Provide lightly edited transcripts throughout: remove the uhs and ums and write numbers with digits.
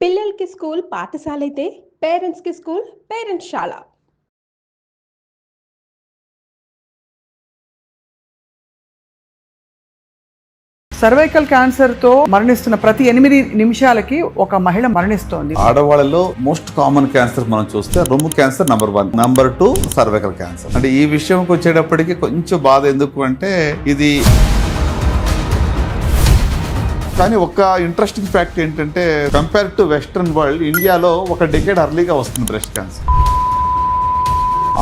పిల్లలకి స్కూల్ పాఠశాల అయితే పేరెంట్స్కి స్కూల్ పేరెంట్స్ శాల. సర్వైకల్ క్యాన్సర్ తో మరణిస్తున్న ప్రతి 8 నిమిషాలకి ఒక మహిళ మరణిస్తోంది. ఆడవాళ్ళలో మోస్ట్ కామన్ క్యాన్సర్ మనం చూస్తే రొమ్ము cancer number 1, number 2 cervical cancer. అంటే ఈ విషయంకి వచ్చేటప్పటికి కొంచెం బాధ ఎందుకు అంటే ఇది కానీ ఒక ఇంట్రెస్టింగ్ ఫ్యాక్ట్ ఏంటంటే కంపేర్ టు వెస్ట్రన్ వరల్డ్ ఇండియాలో ఒక డెకేడ్ అర్లీగా వస్తుంది బ్రెస్ట్ క్యాన్సర్.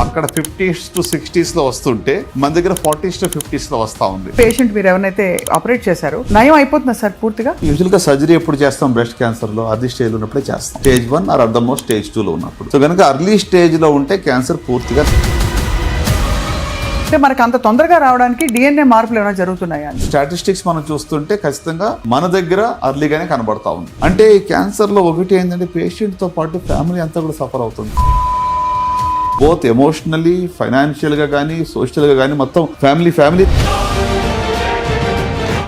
అక్కడ 50s to 60s లో వస్తుంటే మన దగ్గర 40s to 50s లో వస్తా ఉంది. పేషెంట్ మీరు ఎవరైతే ఆపరేట్ చేశారో నయం అయిపోతుందా సార్ పూర్తిగా? యూజువల్ గా సర్జరీ ఎప్పుడు చేస్తాం బ్రెస్ట్ క్యాన్సర్ లో అర్లీ స్టేజ్ లో ఉన్నప్పుడే చేస్తాం, stage 1 or at the most stage 2 లో ఉన్నప్పుడు. సో కనుక అర్లీ స్టేజ్ లో ఉంటే క్యాన్సర్ పూర్తిగా అంటే మనకు అంత తొందరగా రావడానికి డిఎన్ఏ మార్పులు ఏమైనా జరుగుతున్నాయా? స్టాటిస్టిక్స్ మనం చూస్తుంటే ఖచ్చితంగా మన దగ్గర అర్లీగానే కనబడతా ఉంది. అంటే ఈ క్యాన్సర్ లో ఒకటి ఏంటంటే పేషెంట్ తో పాటు ఫ్యామిలీ అంతా కూడా సఫర్ అవుతుంది. బోత్ ఎమోషనల్లీ, ఫైనాన్షియల్ గా కానీ, సోషల్ గా కానీ, మొత్తం ఫ్యామిలీ.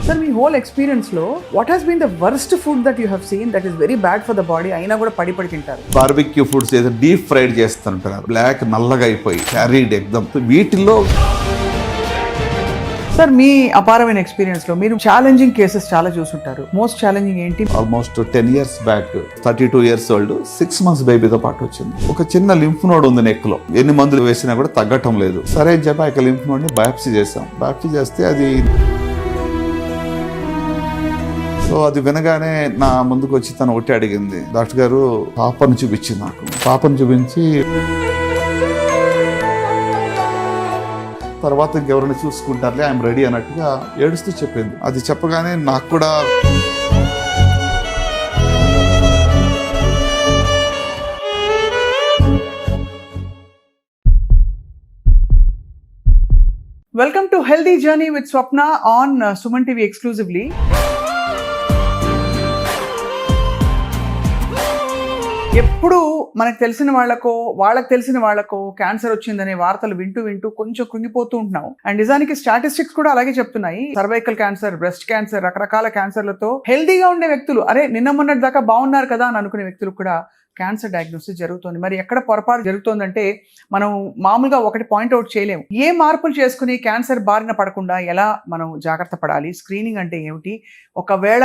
సార్ మీ హోల్ ఎక్స్పీరియన్స్ లో what has been the worst food that you have seen that is very bad for the body అయినా కూడా పడి తింటారు? బార్బిక్యూ ఫుడ్స్ ఏదో డీప్ ఫ్రైడ్ చేస్తుంటారు, బ్లాక్ నల్లగా అయిపోయి క్యారీడ్ ఎగ్దమ్. వీటిల్లో సార్ మీ అపారమైన ఎక్స్పీరియన్స్ లో మీరు ఛాలెంజింగ్ కేసెస్ చాలా చూసుంటారు. మోస్ట్ ఛాలెంజింగ్ ఏంటి? Almost 10 years back 32 years old 6 months బేబీతో పాటు వచ్చింది. ఒక చిన్న లింఫ్ నోడ్ ఉంది నెక్ లో, ఎన్ని మందులు వేసినా కూడా తగ్గటం లేదు. సరే అని చెప్పి ఆ లింఫ్ నోడ్ ని బయాప్సీ చేసాం. బయాప్సీ చేస్తే అది అది వినగానే నా ముందుకు వచ్చి తను ఒకటి అడిగింది, డాక్టర్ గారు పాపను చూపించింది. నాకు పాపను చూపించి తర్వాత ఇంకెవరైనా చూసుకుంటారులే, ఐఎమ్ రెడీ అన్నట్టుగా ఏడుస్తూ చెప్పింది. అది చెప్పగానే నాకు కూడా welcome to healthy journey with Swapna on Suman TV exclusively. ఎప్పుడు మనకు తెలిసిన వాళ్ళకి తెలిసిన వాళ్ళకో క్యాన్సర్ వచ్చిందనే వార్తలు వింటూ కొంచెం కృంగిపోతూ ఉంటున్నాం. అండ్ నిజానికి స్టాటిస్టిక్స్ కూడా అలాగే చెప్తున్నాయి. సర్వైకల్ క్యాన్సర్, బ్రెస్ట్ క్యాన్సర్, రకరకాల క్యాన్సర్లతో హెల్దీగా ఉండే వ్యక్తులు, అరే నిన్న మొన్నటి దాకా బాగున్నారు కదా అని అనుకునే వ్యక్తులు కూడా క్యాన్సర్ డయాగ్నోసిస్ జరుగుతుంది. మరి ఎక్కడ పొరపాటు జరుగుతుందంటే మనం మామూలుగా ఒకటి పాయింట్అవుట్ చేయలేము. ఏ మార్పులు చేసుకుని క్యాన్సర్ బారిన పడకుండా ఎలా మనం జాగ్రత్త పడాలి, స్క్రీనింగ్ అంటే ఏమిటి, ఒకవేళ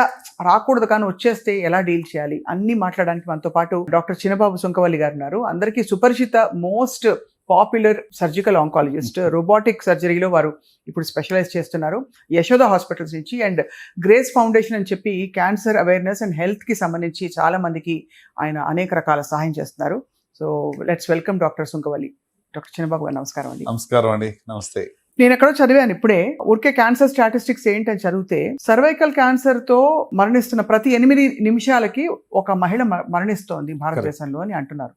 రాకూడదు కానీ వచ్చేస్తే ఎలా డీల్ చేయాలి, అన్ని మాట్లాడడానికి మనతో పాటు డాక్టర్ చినబాబు సుంకవల్లి గారు ఉన్నారు. అందరికీ సుపరిచిత, most popular surgical oncologist. Robotic సర్జరీలో వారు ఇప్పుడు స్పెషలైజ్ చేస్తున్నారు యశోద హాస్పిటల్స్ నుంచి. అండ్ గ్రేస్ ఫౌండేషన్ అని చెప్పి క్యాన్సర్ అవేర్నెస్ అండ్ హెల్త్కి సంబంధించి చాలా మందికి ఆయన అనేక రకాల సహాయం చేస్తున్నారు. So let's welcome doctor Sunkavalli. Doctor Chinababu గారు నమస్కారం అండి. నమస్కారం అండి. నమస్తే. నేను ఎక్కడో చదివాను ఇప్పుడే, ఊరికే క్యాన్సర్ స్టాటిస్టిక్స్ ఏంటని చదివితే సర్వైకల్ క్యాన్సర్ తో మరణిస్తున్న ప్రతి 8 నిమిషాలకి ఒక మహిళ మరణిస్తోంది భారతదేశంలో అని అంటున్నారు.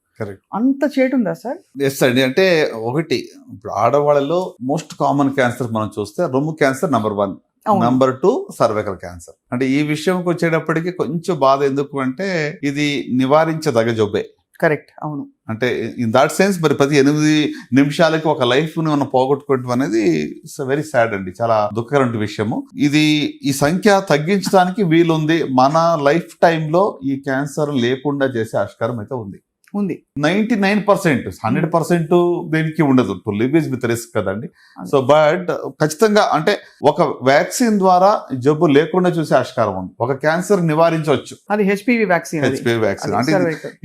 అంత చేటుందా సార్? ఎస్ అండి. అంటే ఒకటి, ఇప్పుడు ఆడవాళ్ళలో మోస్ట్ కామన్ క్యాన్సర్ మనం చూస్తే రొమ్ము cancer number 1, number 2 cervical cancer. అంటే ఈ విషయంకి వచ్చేటప్పటికి కొంచెం బాధ ఎందుకు అంటే ఇది నివారించదగ జబ్బే. కరెక్ట్, అవును. అంటే ఇన్ దాట్ సెన్స్ మరి ప్రతి 8 నిమిషాలకి ఒక లైఫ్ ని మనం పోగొట్టుకోవడం అనేది ఇట్స్ వెరీ సాడ్ అండి, చాలా దుఃఖకరమైన విషయము. ఈ సంఖ్య తగ్గించడానికి వీలుంది. మన లైఫ్ టైంలో ఈ క్యాన్సర్ లేకుండా చేసే ఆస్కారం అయితే ఉంది. 99%, 100% దేనికి ఉండదు. To live is with risk కదండి. సో బట్ ఖచ్చితంగా అంటే ఒక వ్యాక్సిన్ ద్వారా జబ్బు లేకుండా చూసే ఆస్కారం ఉంది. ఒక క్యాన్సర్ నివారించవచ్చు. అది హెచ్పివి వ్యాక్సిన్. అంటే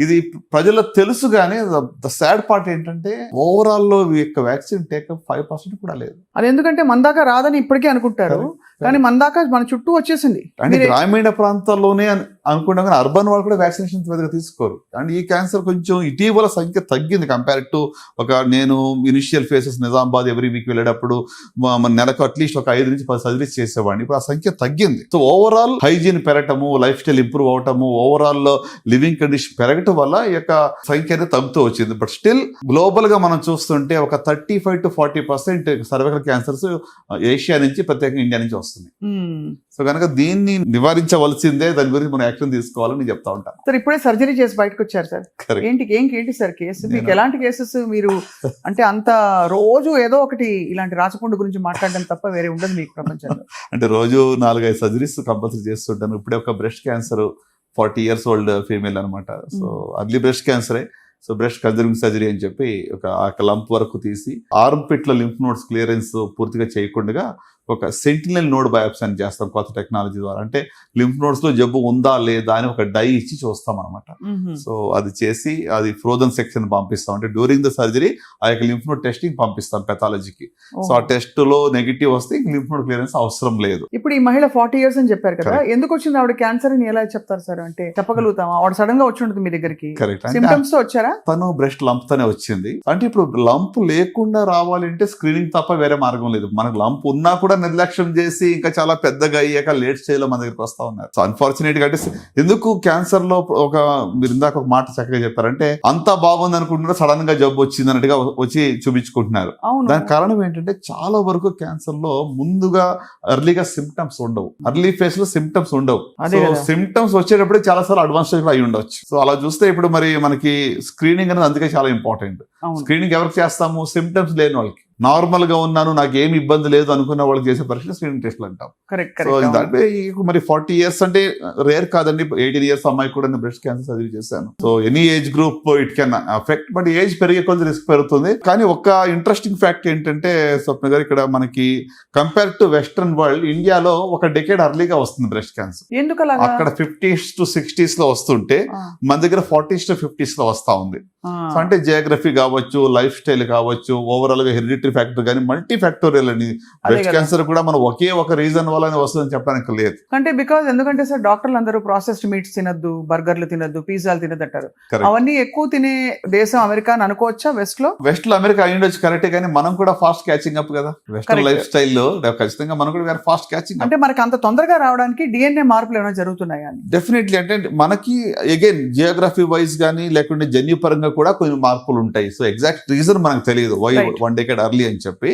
ఇది ప్రజల్లో తెలుసు కానీ ద సాడ్ పార్ట్ ఏంటంటే ఓవరాల్ లో ఈ యొక్క వ్యాక్సిన్ టేకప్ 5% కూడా లేదు. అది ఎందుకంటే మన దాకా రాదని ఇప్పటికే అనుకుంటారు, కానీ మన దాకా మన చుట్టూ వచ్చేసింది. అంటే గ్రామీణ ప్రాంతాల్లోనే అనుకుంటాం కానీ అర్బన్ వాళ్ళు కూడా వ్యాక్సినేషన్ పెద్దగా తీసుకోరు. అండ్ ఈ క్యాన్సర్ కొంచెం ఇటీవల సంఖ్య తగ్గింది కంపేర్ టు నేను initial faces Nizamabad every week వెళ్ళేటప్పుడు నెలకు అట్లీస్ట్ ఒక 5 నుంచి 10 సర్జరీస్ చేసేవాడిని. ఇప్పుడు ఆ సంఖ్య తగ్గింది. సో ఓవరాల్ హైజీన్ పెరగటము, లైఫ్ స్టైల్ ఇంప్రూవ్ అవటము, ఓవరాల్ లివింగ్ కండిషన్ పెరగటం వల్ల ఈ యొక్క సంఖ్య అనేది తగ్గుతూ వచ్చింది. బట్ స్టిల్ గ్లోబల్ గా మనం చూస్తుంటే ఒక 35 to 40% సర్వైకల్ క్యాన్సర్స్ ఏషియా నుంచి, ప్రత్యేకంగా ఇండియా నుంచి వస్తుంది. సో కనుక దీన్ని నివారించవలసిందే, దాని గురించి మనం యాక్షన్ తీసుకోవాలని చెప్తా ఉంటాం. సార్ ఇప్పుడే సర్జరీ చేసి బయటకు వచ్చారు సార్. ఏంటి సార్ కేసు? మీకు ఎలాంటి కేసెస్? మీరు అంటే అంత రోజు ఏదో ఒకటి ఇలాంటి రాచకొండ గురించి మాట్లాడడం తప్ప వేరే ఉండదు మీకు ప్రపంచంలో. అంటే రోజు 4-5 సర్జరీస్ కంపల్సరీ చేస్తుంటాను. ఇప్పుడే ఒక breast cancer 40 years old female అనమాట. సో అర్లీ బ్రెస్ట్ క్యాన్సరే. సో బ్రెస్ట్ కన్జర్వింగ్ సర్జరీ అని చెప్పి ఒక లంప్ వరకు తీసి ఆర్మ్ పిట్ల లింఫ్ నోడ్స్ క్లియరెన్స్ పూర్తిగా చేయకుండా ఒక సెంటినల్ నోడ్ బయాప్సీ అని చేస్తాం కొత్త టెక్నాలజీ ద్వారా. అంటే లింఫ్ నోడ్స్ లో జబ్బు ఉందా లేదా అని ఒక డై ఇచ్చి చూస్తాం అనమాట. సో అది చేసి అది ఫ్రోజన్ సెక్షన్ పంపిస్తాం. అంటే డ్యూరింగ్ ద సర్జరీ ఆ యొక్క లింఫ్ నోడ్ టెస్టింగ్ పంపిస్తాం పెథాలజీకి. సో ఆ టెస్ట్ లో నెగిటివ్ వస్తే లింఫ్ నోడ్ క్లియరెన్స్ అవసరం లేదు. ఇప్పుడు ఈ మహిళ 40 years అని చెప్పారు కదా, ఎందుకు వచ్చింది ఆవిడ క్యాన్సర్ అని ఎలా చెప్తారు సార్? అంటే చెప్పగలుగుతాం ఆవిడ సడన్ గా వచ్చి ఉంటుంది మీ దగ్గరికి, కరెక్ట్. సిమ్టమ్స్ తో వచ్చారా? తను బ్రెస్ట్ లంప్ తోనే వచ్చింది. అంటే ఇప్పుడు లంప్ లేకుండా రావాలంటే స్క్రీనింగ్ తప్ప వేరే మార్గం లేదు. మనకు లంప్ ఉన్నా కూడా నిర్లక్ష్యం చేసి ఇంకా చాలా పెద్దగా అయ్యాక లేట్ స్టేజ్ లో మన దగ్గరికి వస్తా ఉన్నారు. సో అన్ఫార్చునేట్ గా అంటే ఎందుకు క్యాన్సర్ లో మీరు ఇందాక ఒక మాట చక్కగా చెప్పారంటే అంతా బాగుంది అనుకుంటున్నారు, సడన్ గా జబ్బు వచ్చింది అన్నట్టుగా వచ్చి చూపించుకుంటున్నారు. దానికి కారణం ఏంటంటే చాలా వరకు క్యాన్సర్ లో ముందుగా ఎర్లీగా సిమ్టమ్స్ ఉండవు, ఎర్లీ ఫేజ్ లో సిమ్టమ్స్ ఉండవు. సో సిమ్టమ్స్ వచ్చేటప్పుడు చాలా సార్లు అడ్వాన్స్ స్టేజ్ లో అయి ఉండొచ్చు. సో అలా చూస్తే ఇప్పుడు మరి మనకి స్క్రీనింగ్ అనేది అందుకే చాలా ఇంపార్టెంట్. స్క్రీనింగ్ ఎవరికి చేస్తాము? సిమ్టమ్స్ లేని వాళ్ళకి. నార్మల్ గా ఉన్నాను, నాకు ఏమి ఇబ్బంది లేదు అనుకున్న వాళ్ళకి చేసే పరీక్ష స్క్రీనింగ్ టెస్ట్లు అంటాం. సో దాంట్లో మరి 40 years అంటే రేర్ కాదండి. 18 years అమ్మాయి కూడా నేను బ్రెస్ట్ క్యాన్సర్ సర్జరీ చేశాను. So any age group it can affect, but age పెరిగే కొద్ది రిస్క్ పెరుగుతుంది. కానీ ఒక ఇంట్రెస్టింగ్ ఫ్యాక్ట్ ఏంటంటే స్వప్న గారు, ఇక్కడ మనకి కంపేర్ టు వెస్టర్న్ వరల్డ్ ఇండియాలో ఒక డెకేడ్ అర్లీగా వస్తుంది బ్రెస్ట్ క్యాన్సర్. అక్కడ 50s to 60s లో వస్తుంటే మన దగ్గర 40s to 50s లో వస్తా ఉంది. సో అంటే జియోగ్రఫీ కావచ్చు, లైఫ్ స్టైల్ కావచ్చు, ఓవరాల్ గా హెరిడిటరీ ఫ్యాక్టర్ కానీ మల్టీ ఫ్యాక్టోరియల్ అని బ్రెస్ట్ క్యాన్సర్ కూడా మనం ఒకే ఒక రీజన్ వల్ల వస్తుందని చెప్పడానికి లేదు. అంటే ఎందుకంటే సార్ డాక్టర్లు అందరూ ప్రాసెస్డ్ మీట్స్ తినద్దు, బర్గర్లు తినద్దు, పిజ్జాలు తినద్దు అంటారు. అవన్నీ ఎక్కువ తినే దేశం అమెరికా అని అనుకోవచ్చా? వెస్ట్ లో అమెరికా అయ్యుండొచ్చు కరెక్టే, కానీ మనం కూడా ఫాస్ట్ క్యాచింగ్ అప్ కదా. వెస్టర్న్ లైఫ్ స్టైల్లో ఖచ్చితంగా మనం కూడా ఫాస్ట్ క్యాచింగ్. అంటే మనకి అంత తొందరగా రావడానికి డిఎన్ఏ మార్పులు ఏమైనా జరుగుతున్నాయా? డెఫినెట్లీ. అంటే మనకి అగైన్ జియోగ్రఫీ వైజ్ కానీ లేకుంటే జన్యుపరంగా కూడా కొన్ని మార్పులు ఉంటాయి. సో ఎగ్జాక్ట్ రీజన్ మనకు తెలియదు వై 1 decade early అని చెప్పి.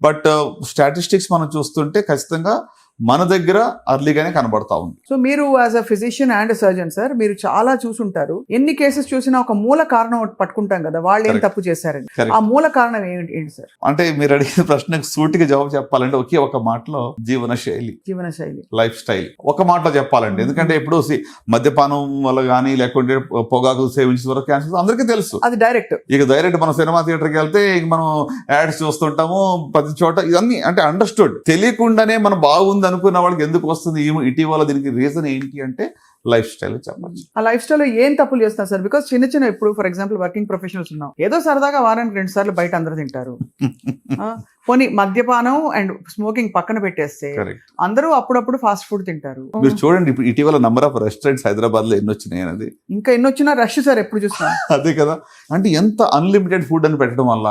బట్ స్టాటిస్టిక్స్ మనం చూస్తుంటే ఖచ్చితంగా మన దగ్గర అర్లీగానే కనబడతా ఉంది. సో మీరు as a physician and surgeon sir, మీరు చాలా చూసుంటారు. ఎన్ని కేసెస్ చూసినా ఒక మూల కారణం పట్టుకుంటాం కదా, వాళ్ళు ఏం తప్పు చేశారని. ఆ మూల కారణం ఏంటి సార్? అంటే మీరు అడిగిన ప్రశ్నకు సూటిగా జవాబు చెప్పాలంటే ఒకే ఒక మాటలో జీవన శైలి, లైఫ్ స్టైల్. ఒక మాటలో చెప్పాలండి. ఎందుకంటే ఇప్పుడు మద్యపానం వల్ల కానీ లేకుంటే పొగాకు సేవించిన వరకు క్యాన్సర్ అందరికీ తెలుసు, అది డైరెక్ట్ మనం సినిమా థియేటర్కి వెళ్తే మనం యాడ్స్ చూస్తుంటాము ప్రతి చోట. ఇవన్నీ అంటే అండర్స్టూడ్. తెలియకుండానే మనం బాగుంది అనుకున్న వాళ్ళకి ఎందుకు వస్తుంది ఇటీవల? దీనికి రీజన్ ఏంటి అంటే లైఫ్ స్టైల్ చెప్పచ్చు. ఆ లైఫ్ స్టైల్ ఏం తప్పులు చేస్తున్నారు సార్? బికాస్ చిన్న ఇప్పుడు ఫర్ ఎగ్జాంపుల్ వర్కింగ్ ప్రొఫెషనల్స్ ఉన్నాం, ఏదో సరదాగా వారానికి 2 సార్లు బయట అందరూ తింటారు. పోనీ మద్యపానం అండ్ స్మోకింగ్ పక్కన పెట్టేస్తే అందరూ అప్పుడప్పుడు ఫాస్ట్ ఫుడ్ తింటారు. మీరు చూడండి ఇప్పుడు ఇటీవల నంబర్ ఆఫ్ రెస్టారెంట్స్ హైదరాబాద్ లో ఎన్ని వచ్చినాయి అనేది. ఇంకా ఎన్ని వచ్చినా రష్ సార్, ఎప్పుడు చూస్తున్నా అదే కదా. అంటే ఎంత అన్లిమిటెడ్ ఫుడ్ అని పెట్టడం వల్ల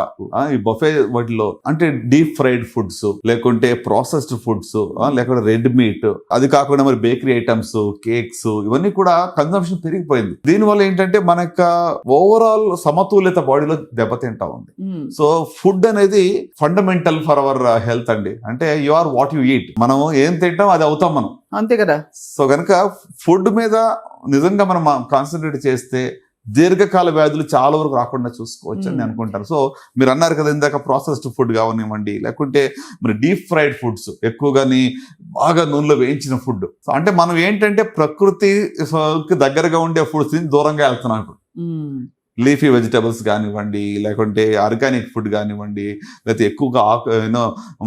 ఈ బఫే వాటిలో అంటే డీప్ ఫ్రైడ్ ఫుడ్స్, లేకుంటే ప్రాసెస్డ్ ఫుడ్స్, లేకుంటే రెడ్ మీట్, అది కాకుండా మరి బేకరీ ఐటమ్స్, కేక్స్, ఇవన్నీ కూడా కన్సంప్షన్ పెరిగిపోయింది. దీనివల్ల ఏంటంటే మనకు ఓవరాల్ సమతుల్యత బాడీలో దెబ్బతింటా ఉంది. సో ఫుడ్ అనేది ఫండమెంటల్ ఫర్ అవర్ హెల్త్ అండి. అంటే you are what you eat. మనం ఏం తింటాం అది అవుతాం మనం, అంతే కదా. సో కనుక ఫుడ్ మీద నిజంగా మనం కాన్సన్ట్రేట్ చేస్తే దీర్ఘకాల వ్యాధులు చాలా వరకు రాకుండా చూసుకోవచ్చు అని అనుకుంటారు. సో మీరు అన్నారు కదా ఇందాక ప్రాసెస్డ్ ఫుడ్ కావనివ్వండి, లేకుంటే మరి డీప్ ఫ్రైడ్ ఫుడ్స్, ఎక్కువగాని బాగా నూనెలో వేయించిన ఫుడ్. సో అంటే మనం ఏంటంటే ప్రకృతికి దగ్గరగా ఉండే ఫుడ్స్ ని దూరంగా వెళ్తున్నాం. లీఫీ వెజిటబుల్స్ కానివ్వండి, లేకుంటే ఆర్గానిక్ ఫుడ్ కానివ్వండి, లేకపోతే ఎక్కువగా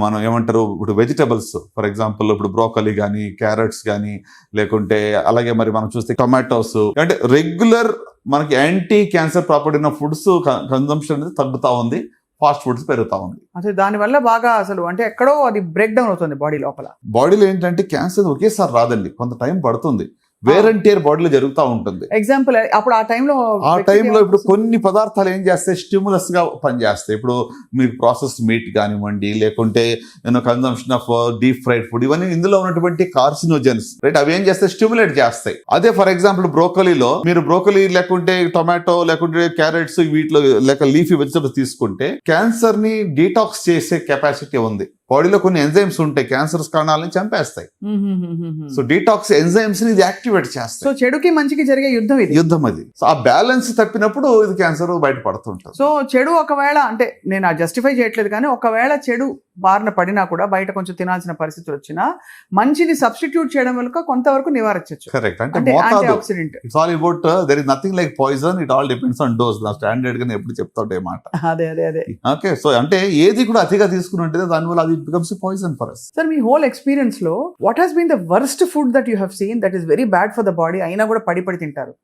మనం ఏమంటారు ఇప్పుడు వెజిటబుల్స్, ఫర్ ఎగ్జాంపుల్ ఇప్పుడు బ్రోకలీ కానీ, క్యారెట్స్ కానీ, లేకుంటే అలాగే మరి మనం చూస్తే టొమాటోస్, అంటే రెగ్యులర్ మనకి యాంటీ క్యాన్సర్ ప్రాపర్టీ ఉన్న ఫుడ్స్ కన్సంప్షన్ అనేది తగ్గుతా ఉంది, ఫాస్ట్ ఫుడ్స్ పెరుగుతా ఉంది. అసలు దానివల్ల బాగా అసలు అంటే ఎక్కడో అది బ్రేక్ డౌన్ అవుతుంది బాడీ లోపల. బాడీలో ఏంటంటే క్యాన్సర్ ఒకేసారి రాదండి, కొంత టైం పడుతుంది. వేర్ అండ్ టేర్ బాడీలో జరుగుతూ ఉంటుంది. ఎగ్జాంపుల్ అప్పుడు ఆ టైంలో ఇప్పుడు కొన్ని పదార్థాలు ఏం చేస్తాయి, స్టిమ్యులస్ గా పనిచేస్తాయి. ఇప్పుడు మీకు ప్రాసెస్డ్ మీట్ కానివ్వండి, లేకుంటే consumption of deep fried food, ఇవన్నీ ఇందులో ఉన్నటువంటి కార్సినోజెన్స్, రైట్, అవి ఏం చేస్తాయి, స్టిమ్యులేట్ చేస్తాయి. అదే ఫర్ ఎగ్జాంపుల్ బ్రోకలీలో మీరు బ్రోకలీ లేకుంటే టొమాటో లేకుంటే క్యారెట్స్, వీటిలో లేక లీఫీ వెజిటబుల్స్ తీసుకుంటే క్యాన్సర్ ని డీటాక్స్ చేసే కెపాసిటీ ఉంది. బాడీలో కొన్ని ఎంజైమ్స్ ఉంటాయి, క్యాన్సర్ కణాలని చంపేస్తాయి. సో డీటాక్స్ ఎంజైమ్స్ ని ఇది యాక్టివేట్ చేస్తాయి. సో చెడుకి మంచికి జరిగే యుద్ధం అది. సో ఆ బ్యాలెన్స్ తప్పినప్పుడు ఇది క్యాన్సర్ బయటపడుతుంటుంది. సో చెడు ఒకవేళ అంటే నేను జస్టిఫై చేయట్లేదు, కానీ ఒకవేళ చెడు బారిన పడినా కూడా బయట కొంచెం తినాల్సిన పరిస్థితులు వచ్చినా మంచిని సబ్స్టిట్యూట్ చేయడం వల్ల కొంతవరకు నివారించవచ్చు. కరెక్ట్. అంటే అంటే యాంటీ మోతాదు, oxidant. It's all about there is nothing like poison, it all depends on dose. నా స్టాండర్డ్ గా ఎప్పుడు చెప్తా ఉంటాయి మాట. అదే ఓకే. సో అంటే ఏది కూడా అతిగా తీసుకుని ఉంటే దానివల్ల అది becomes poison for us. Sir, మీ హోల్ ఎక్స్పీరియన్స్ లో what has been the worst food that you have seen that is very bad for the body, అయినా కూడా పడి తింటారు?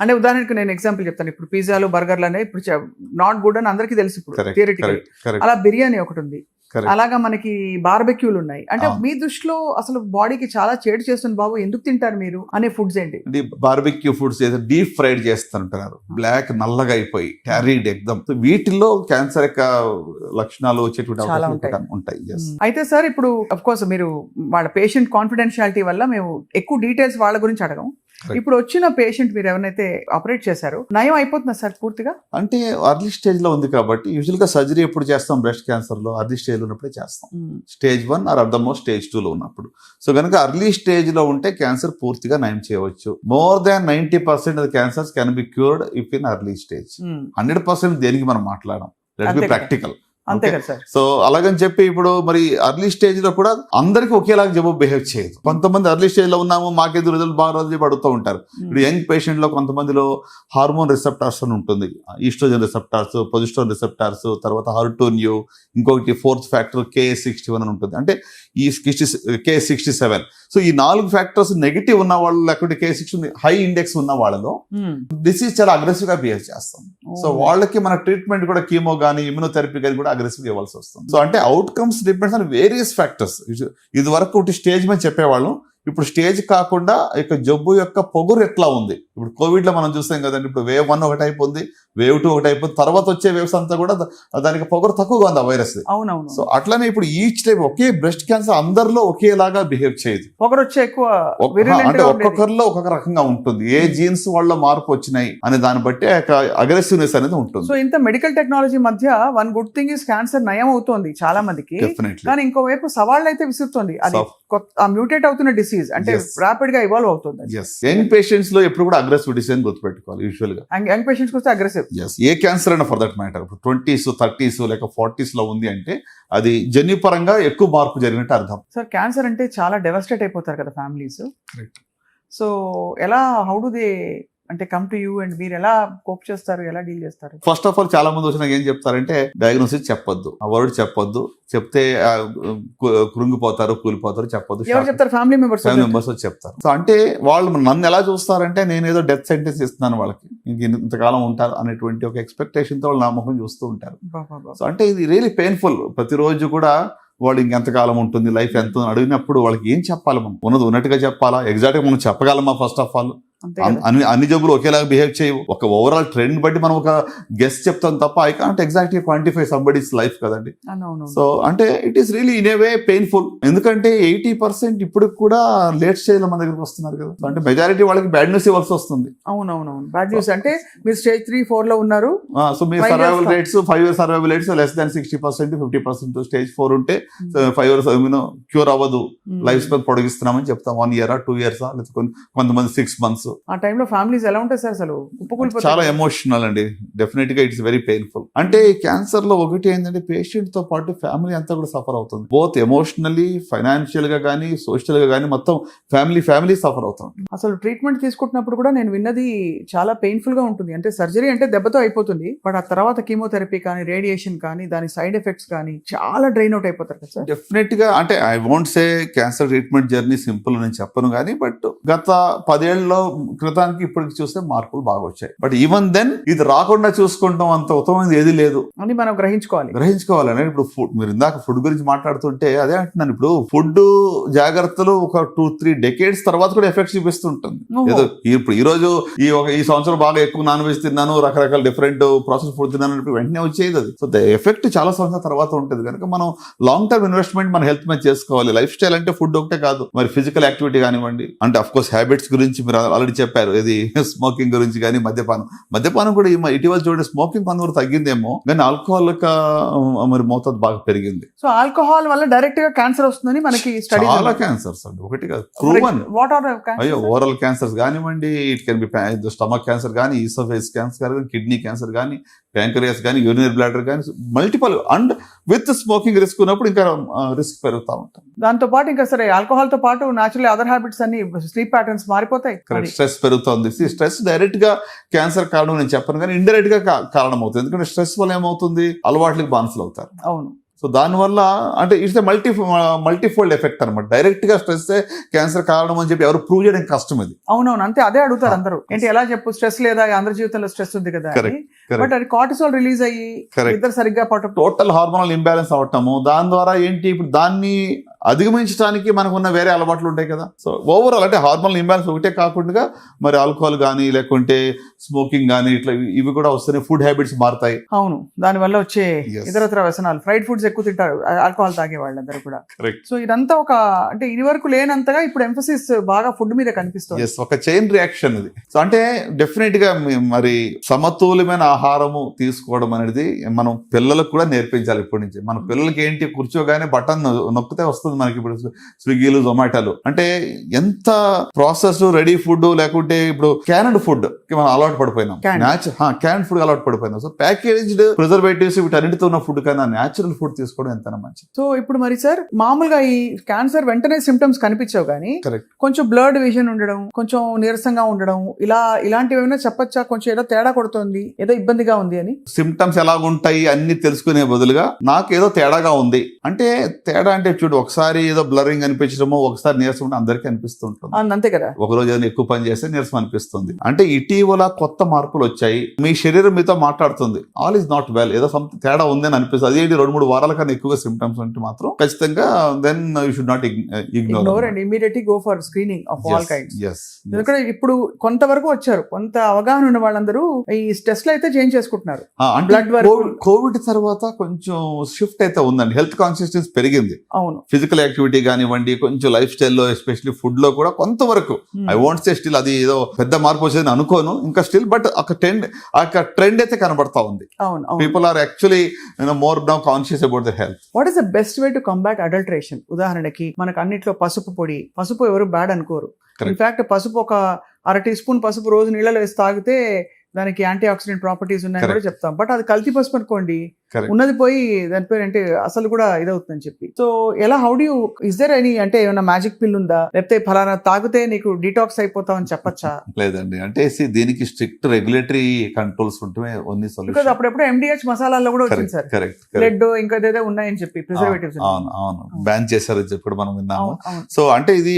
అంటే ఉదాహరణకు నేను ఎగ్జాంపుల్ చెప్తాను. ఇప్పుడు పిజ్జాలు బర్గర్లు అనేవి ఇప్పుడు నాట్ గుడ్ అని అందరికీ తెలుసు ఇప్పుడు థియరిటికల్. అలా బిర్యానీ ఒకటి ఉంది, అలాగా మనకి బార్బెక్యూలు ఉన్నాయి. అంటే మీ దృష్టిలో అసలు బాడీకి చాలా చేటు చేస్తుంది బాబు, ఎందుకు తింటారు మీరు అనే ఫుడ్స్ ఏంటి? బార్బెక్యూ ఫుడ్స్ డీప్ ఫ్రైడ్ చేస్తుంటారు, బ్లాక్ నల్లగా అయిపోయి క్యారీడ్ ఎగ్దమ్. వీటిల్లో క్యాన్సర్ యొక్క లక్షణాలు వచ్చేటువంటి అవకాశాలు ఉంటాయి. అయితే సార్, ఇప్పుడు అఫ్ కోర్స్ మీరు వాళ్ళ పేషెంట్ కాన్ఫిడెన్షియాలిటీ వల్ల మేము ఎక్కువ డీటెయిల్స్ వాళ్ళ గురించి అడగం. ఇప్పుడు వచ్చిన పేషెంట్ మీరు ఎవరైతే ఆపరేట్ చేశారో నయం అయిపోతుందా సార్ పూర్తిగా? అంటే అర్లీ స్టేజ్ లో ఉంది కాబట్టి యూజువల్ గా సర్జరీ ఎప్పుడు చేస్తాం బ్రెస్ట్ క్యాన్సర్ లో? అర్లీ స్టేజ్ లో ఉన్నప్పుడే చేస్తాం. Stage 1 or at the most stage 2 లో ఉన్నప్పుడు. సో కనుక అర్లీ స్టేజ్ లో ఉంటే క్యాన్సర్ పూర్తిగా నయం చేయవచ్చు. More than 90% of cancers can be cured if in early stage. 100% దేనికి మనం మాట్లాడడం, లెట్స్ బి ప్రాక్టికల్. అంతే కదా సార్. సో అలాగని చెప్పి ఇప్పుడు మరి అర్లీ స్టేజ్ లో కూడా అందరికి ఒకేలాగా జవాబు బిహేవ్ చేయదు. కొంతమంది అర్లీ స్టేజ్ లో ఉన్నాము మాకేదో రిజల్ట్ బాగా రోజు చెప్పి అడుగుతూ ఉంటారు. ఇప్పుడు యంగ్ పేషెంట్ లో కొంతమందిలో హార్మోన్ రిసెప్టార్స్ అని ఉంటుంది, ఈస్ట్రోజన్ రిసెప్టార్స్, ప్రొజెస్ట్రాన్ రిసెప్టార్స్, తర్వాత HER2/neu, ఇంకొకటి 4th ఫ్యాక్టర్ Ka61 అని ఉంటుంది, అంటే ఈ K67. సో ఈ 4 ఫ్యాక్టర్స్ నెగిటివ్ ఉన్న వాళ్ళు లేకపోతే K60 హై ఇండెక్స్ ఉన్న వాళ్ళలో డిసీజ్ చాలా అగ్రెసివ్ గా బిహేవ్ చేస్తాం. సో వాళ్ళకి మన ట్రీట్మెంట్ కూడా కీమో గానీ ఇమ్యూనోథెరపీ కానీ కూడా అగ్రెసివ్ ఇవ్వాల్సి వస్తుంది. సో అంటే outcomes depends on various factors. ఇది వరకు ఒకటి స్టేజ్ మీద చెప్పేవాళ్ళం, ఇప్పుడు స్టేజ్ కాకుండా ఇక జబ్బు యొక్క పొగురు ఎట్లా ఉంది. ఇప్పుడు కోవిడ్ లో మనం చూస్తాం కదండి, ఇప్పుడు వేవ్ 1 ఒకటి అయిపోయింది, వేవ్ 2 ఒకటి అయిపోయింది, తర్వాత వచ్చే వేవ్స్ అంతా కూడా దానికి పొగరు తక్కువగా ఉంది ఆ వైరస్. అవునవును. సో అట్లానే ఇప్పుడు ఈచ్ టైప్ ఒకే బ్రెస్ట్ క్యాన్సర్ అందరిలో ఒకేలాగా బిహేవ్ చేయదు. పొగరు వచ్చే ఎక్కువ అంటే ఒక్కొక్కరిలో ఒక్కొక్క రకంగా ఉంటుంది. ఏ జీన్స్ వాళ్ళ మార్పు వచ్చినాయి అనే దాన్ని బట్టి అగ్రెసివ్నెస్ అనేది ఉంటుంది. సో ఇంత మెడికల్ టెక్నాలజీ మధ్య one good thing is cancer నయం అవుతోంది చాలా మందికి, కానీ ఇంకోవైపు సవాళ్ళు అయితే విసురుతోంది. అది మ్యూటేట్ అవుతున్న డిసీజ్ అంటే రాపిడ్ గా ఇవాల్వ్ అవుతుంది. యంగ్ పేషెంట్స్ లో ఎప్పుడు కూడా అగ్రెసివ్ డిసీజ్ గుర్తుపెట్టుకోవాలి. యూజువల్ గా యంగ్ పేషెంట్స్ వస్తే అగ్రెసివ్. ఏ క్యాన్సర్ అయినా for that matter, 20s 30s లేక 40s లో ఉంది అంటే అది జన్యుపరంగా ఎక్కువ మార్పు జరిగినట్టు అర్థం. సార్, క్యాన్సర్ అంటే చాలా డెవస్టేట్ అయిపోతారు కదా ఫ్యామిలీస్. సో ఎలా, హౌ డు దే అంటే కమ్ టు యూ అండ్ మీరు ఎలా కోప్ చేస్తారు, ఎలా డీల్ చేస్తారు? ఫస్ట్ ఆఫ్ ఆల్ చాలా మంది వచ్చినా ఏం చెప్తారంటే డయాగ్నోసిస్ చెప్పొద్దు, ఆ వర్డ్ చెప్పొద్దు, చెప్తే కృంగిపోతారు, కూలిపోతారు, చెప్పొద్దు. ఎవరు చెప్తారు? ఫ్యామిలీ మెంబర్స్ వచ్చి చెప్తారు. సో అంటే వాళ్ళు నన్ను ఎలా చూస్తారంటే నేను ఏదో డెత్ సెంటెన్స్ ఇస్తున్నాను వాళ్ళకి, ఇంతకాలం ఉంటారు అనేటువంటి ఒక ఎక్స్పెక్టేషన్ తో వాళ్ళు నా ముఖం చూస్తూ ఉంటారు. సో అంటే ఇది రియలీ పెయిన్ఫుల్. ప్రతిరోజు కూడా వాళ్ళు ఇంకెంతకాలం ఉంటుంది, లైఫ్ ఎంత అడిగినప్పుడు వాళ్ళకి ఏం చెప్పాలి? మనం ఉన్నది ఉన్నట్టుగా చెప్పాలా? ఎగ్జాక్ట్ గా మనం చెప్పగలమా? ఫస్ట్ ఆఫ్ ఆల్ అన్ని జబ్బులు ఒకేలాగా బిహేవ్ చేయవు. ఒక ఓవరాల్ ట్రెండ్ బట్టి మనం ఒక గెస్ చెప్తాం తప్ప I can't exactly quantify somebody's life కదండి. సో అంటే it is really in a way painful. ఎందుకంటే 80% ఇప్పుడు కూడా లేట్ స్టేజ్ లో మన దగ్గరకు వస్తున్నారు కదా. అంటే మెజారిటీ వాళ్ళకి బ్యాడ్ న్యూస్ ఇవ్వాల్సి వస్తుంది. అవునవును, బ్యాడ్ న్యూస్. అంటే మీరు స్టేజ్ 3-4 లో ఉన్నారు. సో మీ survival rates 5 years survival rates less than 60%, 50%. Stage 4 ఉంటే 5 years క్యూర్ అవ్వదు, లైఫ్ స్పాన్ పొడిగిస్తున్నామని చెప్తాం. 1 year 2 years లేదా కొంతమంది 6 months. ఆ టైంలో ఫ్యామిలీస్ ఎలా ఉంటాయి సార్? అసలు చాలా ఎమోషనల్ అండి. డెఫినెట్ గా ఇట్స్ వెరీ పెయిన్ఫుల్. అంటే క్యాన్సర్ లో ఒకటి ఏంటంటే పేషెంట్ తో పాటు ఫ్యామిలీ అంతా కూడా సఫర్ అవుతుంది. బోత్ ఎమోషనల్లీ, ఫైనాన్షియల్ గా కానీ, సోషల్ గా కానీ, మొత్తం ఫ్యామిలీ సఫర్ అవుతుంది. అసలు ట్రీట్మెంట్ తీసుకుంటున్నప్పుడు కూడా నేను విన్నది చాలా పెయిన్ఫుల్ గా ఉంటుంది. అంటే సర్జరీ అంటే దెబ్బతో అయిపోతుంది, బట్ ఆ తర్వాత కీమోథెరపీ కానీ, రేడియేషన్ కానీ, దాని సైడ్ ఎఫెక్ట్స్ కానీ చాలా డ్రైన్ అవుట్ అయిపోతారు కదా సార్. డెఫినెట్ గా అంటే I won't say cancer treatment journey simple నేను చెప్పను కానీ, బట్ గత 10 ఏళ్లలో క్రితానికి ఇప్పటికి చూస్తే మార్పులు బాగా వచ్చాయి. బట్ ఈవెన్ దెన్ ఇది రాకుండా చూసుకుంటాం అంత ఉత్తమమైనది ఏది లేదు అని మనం గ్రహించుకోవాలని. ఇప్పుడు ఫుడ్, మీరు ఇందాక ఫుడ్ గురించి మాట్లాడుతుంటే అదే అంటున్నాను. ఇప్పుడు ఫుడ్ జాగ్రత్తలు ఒక 2-3 decades తర్వాత కూడా ఎఫెక్ట్స్ చూపిస్తుంటుంది. ఏదో ఇప్పుడు ఈ సంవత్సరం బాగా ఎక్కువ నాన్ వెజ్ తిన్నాను, రకరకాల డిఫరెంట్ ప్రాసెస్ ఫుడ్ తిన్నాను, వెంటనే వచ్చేది అది. సో ద ఎఫెక్ట్ చాలా సంవత్సరాల తర్వాత ఉంటుంది కనుక మనం లాంగ్ టర్మ్ ఇన్వెస్ట్మెంట్ మన హెల్త్ మీద చేసుకోవాలి. లైఫ్ స్టైల్ అంటే ఫుడ్ ఒకటే కాదు, మరి ఫిజికల్ యాక్టివిటీ కానివ్వండి, అంటే అఫ్ కోర్స్ హ్యాబిట్స్ గురించి మీరు ఆల్రెడీ చెప్పారు, ఇది స్మోకింగ్ గురించి కానీ, మద్యపానం కూడా ఇటీవల చూడండి స్మోకింగ్ కొంతవరకు తగ్గిందేమో, కానీ ఆల్కహాల్ మరి మోతాదు బాగా పెరిగింది. సో ఆల్కహాల్ వల్ల డైరెక్ట్ గా క్యాన్సర్ వస్తుందని మనకి స్టడీ. చాలా క్యాన్సర్స్ అండి, ఒకటి కాదు, ప్రూవన్. అయ్యో, ఓరల్ క్యాన్సర్స్ కానివ్వండి, it can be stomach cancer కానీ, ఈసోఫేస్ క్యాన్సర్ కానీ, కిడ్నీ క్యాన్సర్ కానీ, ప్యాంక్రియాస్ కానీ, యూరినరీ బ్లాడర్ కానీ, multiple. And with smoking risk ఉన్నప్పుడు ఇంకా రిస్క్ పెరుగుతూ ఉంటుంది. దాంతో పాటు ఇంకా సరే ఆల్కహాల్ తో పాటు న్యాచురల్ అదర్ హ్యాబిట్స్ అన్ని స్లీప్ ప్యాటర్న్స్ మారిపోతాయి. కరెక్ట్, స్ట్రెస్ పెరుగుతుంది. స్ట్రెస్ డైరెక్ట్ గా క్యాన్సర్ కారణం నేను చెప్పను, కానీ ఇండైరెక్ట్ గా కారణం అవుతుంది. ఎందుకంటే స్ట్రెస్ వల్ల ఏమవుతుంది, అలవాట్లకు బానిసలు అవుతారు. అవును. సో దానివల్ల అంటే ఇట్స్ మల్టీఫోల్డ్ ఎఫెక్ట్ అనమాట. డైరెక్ట్ గా స్ట్రెస్ క్యాన్సర్ కారణం అని చెప్పి ఎవరు ప్రూవ్ చేయడం కష్టం ఇది. అవునవును, అంతే, అదే అడుగుతారు అందరూ. ఏంటి ఎలా చెప్పు, స్ట్రెస్ లేదా, అందరి జీవితంలో స్ట్రెస్ ఉంది కదా. బట్ అది కార్టిసాల్ రిలీజ్ అయ్యి ఇద్దరు సరిగ్గా టోటల్ హార్మోనల్ ఇంబ్యాలెన్స్ అవటము, దాని ద్వారా ఏంటి ఇప్పుడు దాన్ని అధిగమించడానికి మనకు ఉన్న వేరే అలవాట్లు ఉంటాయి కదా. సో ఓవరాల్ అంటే హార్మోనల్ ఇంబ్యాలెన్స్ ఒకటే కాకుండా మరి ఆల్కహాల్ కానీ లేకుంటే స్మోకింగ్ కానీ ఇట్లా ఇవి కూడా వస్తున్నాయి. ఫుడ్ హ్యాబిట్స్ మారుతాయి. అవును, దాని వల్ల వచ్చే ఇతరత్ర వ్యసనాలు, ఫ్రైడ్ ఫుడ్స్ ఎక్కువ తింటారు ఆల్కహాల్ తాగే వాళ్ళందరూ కూడా. సో ఇదంతా ఒక అంటే ఇది వరకు లేనంతగా ఇప్పుడు ఎంఫసిస్ బాగా ఫుడ్ మీద కనిపిస్తుంది. ఒక చైన్ రియాక్షన్ ఇది. సో అంటే డెఫినెట్ గా మరి సమతుల్యమైన ఆహారము తీసుకోవడం అనేది మనం పిల్లలకు కూడా నేర్పించాలి ఇప్పటి నుంచి. మన పిల్లలకి ఏంటి, కూర్చోగానే బటన్ నొక్కితే వస్తుంది మనకి ఇప్పుడు స్విగ్గీలు జొమాటోలు. అంటే ఎంత ప్రాసెస్ రెడీ ఫుడ్ లేకుంటే ఇప్పుడు క్యాన్డ్ ఫుడ్ మనం అలవాటు పడిపోయినాం. క్యాన్డ్ ఫుడ్ అలవాటు పడిపోయినాం. సో ప్యాకేజ్డ్ ప్రిజర్వేటివ్స్ వీటన్నిటితో ఉన్న ఫుడ్ కన్నా న్యాచురల్ ఫుడ్ తీసుకోవడం ఎంత మంచిది. సో ఇప్పుడు మరి సార్ మామూలుగా ఈ క్యాన్సర్ వెంటనే సిమ్టమ్స్ కనిపించవు కానీ కొంచెం బ్లడ్ విజన్ ఉండడం, కొంచెం నీరసంగా ఉండడం, ఇలాంటివి ఏమైనా చెప్పచ్చా? కొంచెం ఏదో తేడా కొడుతుంది, ఏదో ఇబ్బందిగా ఉంది అని. సిమ్టమ్స్ ఎలా ఉంటాయి అన్ని తెలుసుకునే బదులుగా నాకు ఏదో తేడాగా ఉంది అంటే, తేడా అంటే చూడు, ఒకసారి ఏదో బ్లరింగ్ అనిపించడమో, ఒకసారి నీరసం అందరికీ అనిపిస్తుంటుంది. అంతే కదా. ఒకరోజు ఏదైనా ఎక్కువ పని చేస్తే నీరసం అనిపిస్తుంది. అంటే ఇటీవల కొత్త మార్పులు వచ్చాయి. మీ శరీరం మీతో మాట్లాడుతుంది, ఆల్ ఈజ్ నాట్ వెల్, ఏదో సంథింగ్ తేడా ఉంది అని అనిపిస్తుంది. అదేంటి 2-3 వారాల కన్నా ఎక్కువగా సిమ్టమ్స్ ఉంటే మాత్రం ఖచ్చితంగా then you should not ignore and immediately go for screening of all kinds. ఎందుకంటే ఇప్పుడు కొంతవరకు వచ్చారు, కొంత అవగాహన ఉన్న వాళ్ళందరూ ఈ టెస్ట్లు అయితే చేంజ్ చేసుకుంటున్నారు. కోవిడ్ తర్వాత కొంచెం షిఫ్ట్ అయితే ఉందండి, హెల్త్ కాన్షియస్నెస్ పెరిగింది. అవును, ఫిజికల్ యాక్టివిటీ కానివ్వండి, కొంచెం లైఫ్ స్టైల్లో ఎస్పెషల్లీ ఫుడ్ లో కూడా కొంతవరకు ఐ వాంట్ సే స్టిల్ అది ఏదో పెద్ద మార్పు వచ్చేది అనుకోను ఇంకా స్టిల్, బట్ ఒక ట్రెండ్ అయితే కనబడతా ఉంది. People are actually more now conscious about the health. What is the best way to combat adulteration? ఉదాహరణకి మనకు అన్నిట్లో పసుపు పొడి, పసుపు ఎవరు బ్యాడ్ అనుకోరు. ఇన్ఫాక్ట్ పసుపు ఒక 1/2 టీ స్పూన్ పసుపు రోజు నీళ్ళలో వేసి తాగితే దానికి యాంటీ ఆక్సిడెంట్ ప్రాపర్టీస్ ఉన్నాయని కూడా చెప్తాం. బట్ అది కల్తీ పసుపు అనుకోండి, ఉన్నది పోయి దాని పేరు అంటే అసలు కూడా ఇదవుతుందని చెప్పి. సో ఎలా, how do you, is there any అంటే ఏమైనా మ్యాజిక్ పిల్ ఉందా, లేకపోతే ఫలానా తాగితే నీకు డిటాక్స్ అయిపోతావు అని చెప్పచ్చా? లేదండి, అంటే దీనికి స్ట్రిక్ట్ రెగ్యులేటరీ కంట్రోల్స్ ఉంటే ఓన్లీ సొల్యూషన్. అప్పుడెప్పుడు MDH మసాలాల్లో కూడా వచ్చింది సార్, బ్లడ్ ఇంకా ఏదో ఉన్నాయని చెప్పి ప్రిజర్వేటివ్స్. అవును, బ్యాన్ చేశారని చెప్పి కూడా మనం విన్నాము. సో అంటే ఇది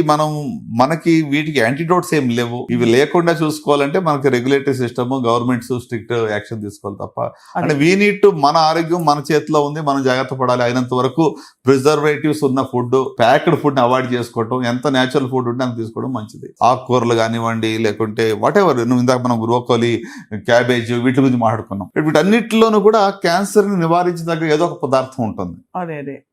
మనకి వీటికి యాంటీడోట్స్ ఏం లేవు. ఇవి లేకుండా చూసుకోవాలంటే మనకి regulatory system, governments strict action తీసుకోవాలి తప్ప. అంటే వీ నీడ్ టు, మన ఆరోగ్యం మన చేతిలో ఉంది, మనం జాగ్రత్త పడాలి. అయినంత వరకు ప్రిజర్వేటివ్స్ ఉన్న ఫుడ్, ప్యాక్డ్ ఫుడ్ ని అవాయిడ్ చేసుకోవడం, ఎంత నేచురల్ ఫుడ్ ఉంటే అంత తీసుకోవడం మంచిది. ఆకుకూరలు కానివ్వండి, లేకుంటే వాట్ ఎవర్, ఇందాక మనం బ్రోకోలీ, క్యాబేజ్ వీటి గురించి మాట్లాడుకున్నాం. వీటన్నిటిలోనూ కూడా క్యాన్సర్ ని నివారించదగ్గ ఏదో ఒక పదార్థం ఉంటుంది.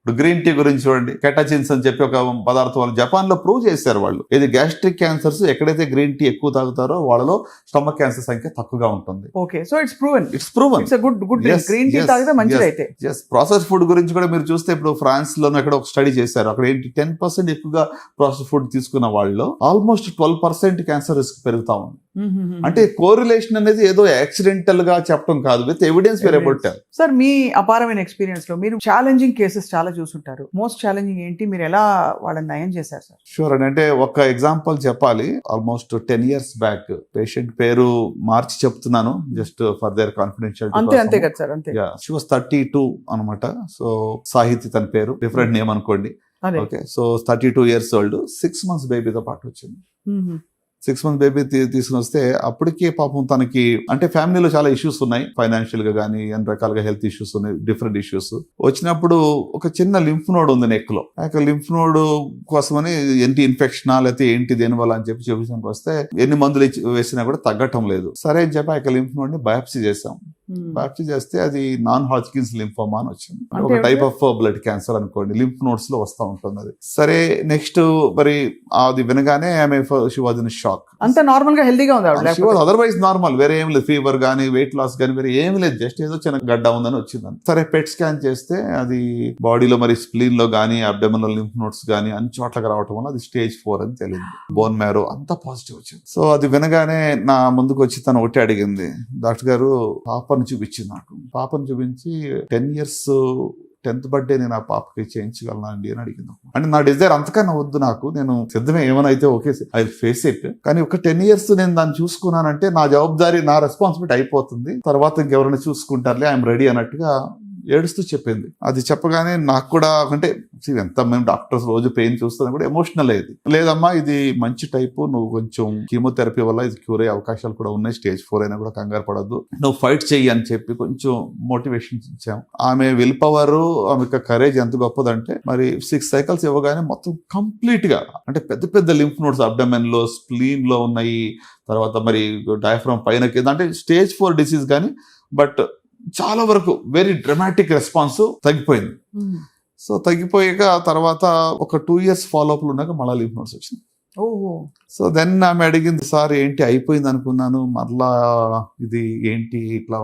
ఇప్పుడు గ్రీన్ టీ గురించి చూడండి, కెటాచిన్స్ అని చెప్పి ఒక పదార్థం వాళ్ళు జపాన్ లో ప్రూవ్ చేశారు. వాళ్ళు ఇది గ్యాస్ట్రిక్ క్యాన్సర్స్ ఎక్కడైతే గ్రీన్ టీ ఎక్కువ తాగుతారో వాళ్ళలో స్టమక్ క్యాన్సర్ సంఖ్య తక్కువగా ఉంటుంది. Okay, so it's proven. It's good green tea తాగితే మంచిది. అయితే ప్రాసెస్ ఫుడ్ గురించి కూడా మీరు చూస్తే ఇప్పుడు ఫ్రాన్స్ లోనే ఎక్కడ ఒక స్టడీ చేశారు. అక్కడ ఏంటి 10% ఎక్కువగా ప్రాసెస్ ఫుడ్ తీసుకున్న వాళ్ళు ఆల్మోస్ట్ 12% క్యాన్సర్ రిస్క్ పెరుగుతా ఉంది. అంటే కోరిలేషన్ అనేది ఏదో యాక్సిడెంటల్ గా చెప్పడం కాదు, with evidence whereabouts. Sir మీ అపారమైన ఎక్స్పీరియన్స్ లో మీరు ఛాలెంజింగ్ కేసెస్ చాలా చూసుంటారు. మోస్ట్ ఛాలెంజింగ్ ఏంటి, మీరు ఎలా వాళ్ళని నయం చేశారు సార్? షూర్ అండి, అంటే ఒక ఎగ్జాంపుల్ చెప్పాలి. ఆల్మోస్ట్ 10 years బ్యాక్, పేషెంట్ పేరు మార్చి చెప్తున్నాను జస్ట్ ఫర్ దేర్ కాన్ఫిడెన్షియల్. అంతే కదా సార్, అంతే. షీ వాస్ 32 అనమాట. సో సాహితి తన పేరు, డిఫరెంట్ నేమ్ అనుకోండి. Okay, so 32 years old, 6 months బేబీతో పాటు వచ్చింది. 6 months బేబీ తీసుకుని వస్తే అప్పటికే పాపం తనకి అంటే ఫ్యామిలీలో చాలా ఇష్యూస్ ఉన్నాయి, ఫైనాన్షియల్ గా కానీ అన్ని రకాలుగా హెల్త్ ఇష్యూస్ ఉన్నాయి, డిఫరెంట్ ఇష్యూస్. వచ్చినప్పుడు ఒక చిన్న లింఫ్ నోడ్ ఉంది నెక్ లో. ఆ లింఫ్ నోడ్ కోసమని ఏంటి ఇన్ఫెక్షనా లేకపోతే ఏంటి దేనివల్ల అని చెప్పి చూపించడానికి వస్తే ఎన్ని మందులు వేసినా కూడా తగ్గటం లేదు. సరే అని చెప్పి ఆ లింఫ్ నోడ్ ని బయాప్సీ చేసాం. బయాప్సీ చేస్తే అది నాన్ హాజ్కిన్స్ లింఫోమా అని వచ్చింది. ఒక టైప్ ఆఫ్ బ్లడ్ క్యాన్సర్ అనుకోండి, లింఫ్ నోడ్స్ లో వస్తూ ఉంటుంది అది. సరే నెక్స్ట్ మరి అది వినగానే ఆమె షీ వాజ్ ఇన్ షాక్. అంత నార్మల్ గా హెల్తీగా ఉంది, అదర్వైజ్ నార్మల్, వేరే ఏం లేదు, ఫీవర్ గానీ వెయిట్ లాస్ గానీ వేరే ఏమి లేదు, జస్ట్ ఏదో చిన్న గడ్డ ఉందని వచ్చింది. సరే పెట్ స్కాన్ చేస్తే అది బాడీలో మరి స్ప్లీన్ లో గానీ అబ్డోమినల్ లింఫ్ నోడ్స్ గానీ అన్ని చోట్లకి రావటం వల్ల అది stage 4 అని తెలియదు. బోన్ మ్యారో అంతా పాజిటివ్ వచ్చింది. సో అది వినగానే నా ముందుకు వచ్చి తను ఒకటి అడిగింది, డాక్టర్ గారు పాపను చూపించింది నాకు. పాపను చూపించి 10 years 10th బర్త్డే నేను ఆ పాపకి చేయించగలనా అండి అని అడిగింది. అంటే నా డిజైర్ అంతకన్నా వద్దు, నాకు నేను సిద్ధమే, ఏమైనా అయితే ఓకే ఐ ఫేస్ ఇట్, కానీ ఒక 10 years నేను దాన్ని చూసుకున్నానంటే నా జవాబుదారీ, నా రెస్పాన్సిబిలిటీ అయిపోతుంది, తర్వాత ఇంకెవరైనా చూసుకుంటారులే, ఐఎమ్ రెడీ అన్నట్టుగా ఏడుస్తూ చెప్పింది. అది చెప్పగానే నాకు కూడా అంటే ఎంత మేము డాక్టర్స్ రోజు పెయిన్ చూస్తున్నా కూడా ఎమోషనల్ అయ్యేది. లేదమ్మా ఇది మంచి టైపు, నువ్వు కొంచెం కీమోథెరపీ వల్ల ఇది క్యూర్ అయ్యే అవకాశాలు కూడా ఉన్నాయి, Stage 4 అయినా కూడా కంగారు పడద్దు, నువ్వు ఫైట్ చెయ్యి అని చెప్పి కొంచెం మోటివేషన్ ఇచ్చాం. ఆమె విల్ పవర్, ఆమె కరేజ్ ఎంత గొప్పదంటే మరి 6 cycles ఇవ్వగానే మొత్తం కంప్లీట్ గా అంటే పెద్ద పెద్ద లింఫ్ నోడ్స్ అబ్డమెన్ లో, స్ప్లీన్ లో ఉన్నాయి, తర్వాత మరి డయాఫ్రమ్ పైన కింద, అంటే Stage 4 డిసీజ్ కానీ బట్ చాలా వరకు వెరీ డ్రమాటిక్ రెస్పాన్స్ తగ్గిపోయింది. సో తగ్గిపోయాక తర్వాత ఒక 2 years ఫాలోఅప్లు ఉన్నాక మళ్ళీ లింఫ్ నోడ్స్ వచ్చింది. సో దెన్ ఆమె అడిగింది, సార్ ఏంటి అయిపోయింది అనుకున్నాను, మళ్ళా ఇది ఏంటి ఇట్లా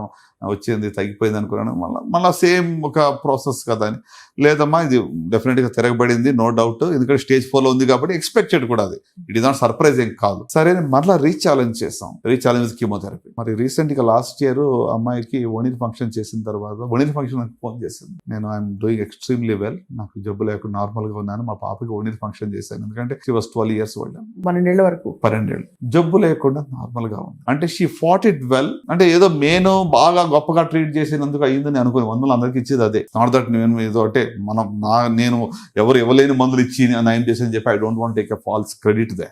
వచ్చింది, తగ్గిపోయింది అనుకున్నాను, మళ్ళీ సేమ్ ఒక ప్రాసెస్ కదా అని. లేదమ్మా ఇది డెఫినెట్గా తిరగబడింది, నో డౌట్, ఎందుకంటే Stage 4 లో ఉంది కాబట్టి ఎక్స్పెక్టెడ్ కూడా అది, ఇట్ ఈస్ నాట్ సర్ప్రైజ్ ఏం కాదు. సరే మళ్ళీ రీఛాలెంజ్ చేసాం, రీఛాలెంజ్ కీమోథెరపీ. మరి రీసెంట్ గా లాస్ట్ ఇయర్ అమ్మాయికి ఓనిల్ ఫంక్షన్ చేసిన తర్వాత, ఓనిల్ ఫంక్షన్ నాకు ఫోన్ చేసింది, నేను ఐఎమ్ డూయింగ్ ఎక్స్ట్రీమ్లీ వెల్, నాకు జబ్బు లేకుండా నార్మల్ గా ఉన్నాను, మా పాపకి ఓనిల్ ఫంక్షన్ చేశాను, ఎందుకంటే షీ వాస్ 12 years old, 12 ఏళ్ల వరకు, 12 ఏళ్ళు జబ్బు లేకుండా నార్మల్ గా ఉంది. అంటే షీ ఫాట్ ఇట్ వెల్. అంటే ఏదో నేను బాగా గొప్పగా ట్రీట్ చేసినందుకు అయ్యిందని అనుకుని మందులు అందరికి ఇచ్చేది అదే, నాట్ దట్ నేను ఏదో అంటే నేను ఎవరు ఇవ్వలేని మందులు ఇచ్చి నయం చేసి చెప్పి I don't want take a false credit they.